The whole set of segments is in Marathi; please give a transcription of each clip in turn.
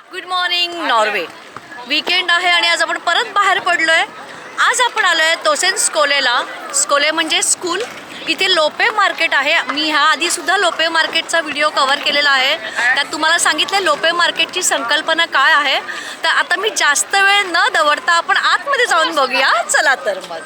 Good morning Norway. वीकेंड आहे आणि आज आपण परत बाहेर पडलो आहे. आज आपण आलो आहे तोसेन स्कोलेला. स्कोले म्हणजे स्कूल. इथे लोपे मार्केट आहे. मी ह्या आधीसुद्धा लोपे मार्केटचा व्हिडिओ कव्हर केलेला आहे. त्यात तुम्हाला सांगितलं लोपे मार्केटची संकल्पना काय आहे. तर आता मी जास्त वेळ न दवडता आपण आतमध्ये जाऊन बघूया. चला तर मग.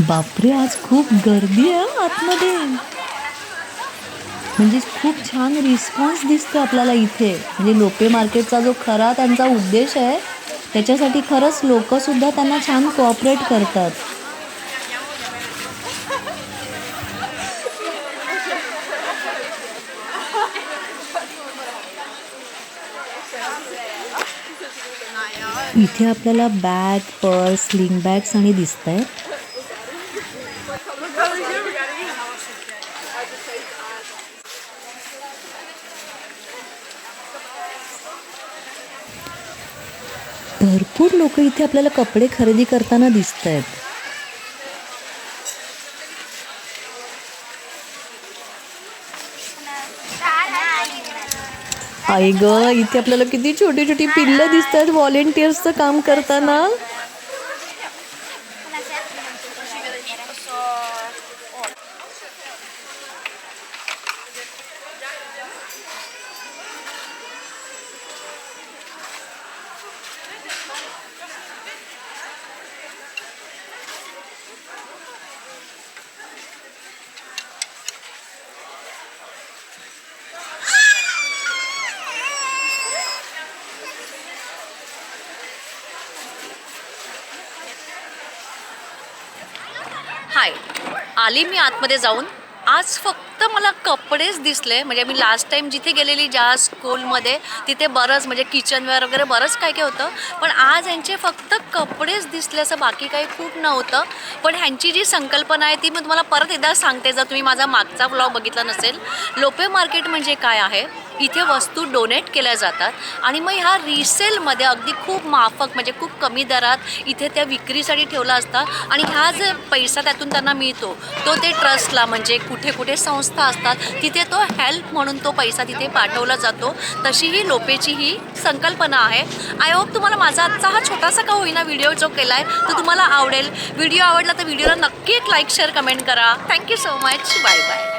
बापरे, आज खूप गर्दी आहे आतमध्ये. म्हणजे खूप छान रिस्पॉन्स दिसतो आपल्याला इथे. म्हणजे लोपे मार्केटचा जो खरा त्यांचा उद्देश आहे त्याच्यासाठी खरंच लोकसुद्धा त्यांना छान कोऑपरेट करतात. इथे आपल्याला बॅग, पर्स, स्लिंग बॅग्स आणि दिसत आहेत. भरपूर लोक इथे आपल्याला कपडे खरेदी करताना दिसत आहेत. आई ग, इथे आपल्याला किती छोटी छोटी पिल्लं दिसत आहेत व्हॉलेंटियर्सचं काम करताना. हाय, आली मी आतमध्ये जाऊन. आज फक्त मला कपडेच दिसले. म्हणजे मी लास्ट टाइम जिथे गेलेली ज्या स्कूलमध्ये तिथे बरंच म्हणजे किचनवेअर वगैरे बरंच काय काय होतं. पण आज यांचे फक्त कपडेच दिसले, असं बाकी काही खूप नव्हतं. पण ह्यांची जी संकल्पना आहे ती मी तुम्हाला परत एकदा सांगते, जर तुम्ही माझा मागचा व्लॉग बघितला नसेल. लोपे मार्केट म्हणजे काय आहे. इथे वस्तू डोनेट केल्या जातात आणि मग ह्या रिसेलमध्ये अगदी खूप माफक म्हणजे खूप कमी दरात इथे त्या विक्रीसाठी ठेवला असतात. आणि ह्या जे पैसा त्यातून त्यांना मिळतो तो ते ट्रस्टला म्हणजे कुठे कुठे संस्था असतात तिथे तो हेल्प म्हणून तो पैसा तिथे पाठवला जातो. तशी ही लोपेची ही संकल्पना आहे. आय होप तुम्हाला माझा आजचा हा छोटासा का होईना व्हिडिओ जो केला आहे तो तुम्हाला आवडेल. व्हिडिओ आवडला तर व्हिडिओला नक्की एक लाईक शेअर कमेंट करा. Thank you so much. Bye bye.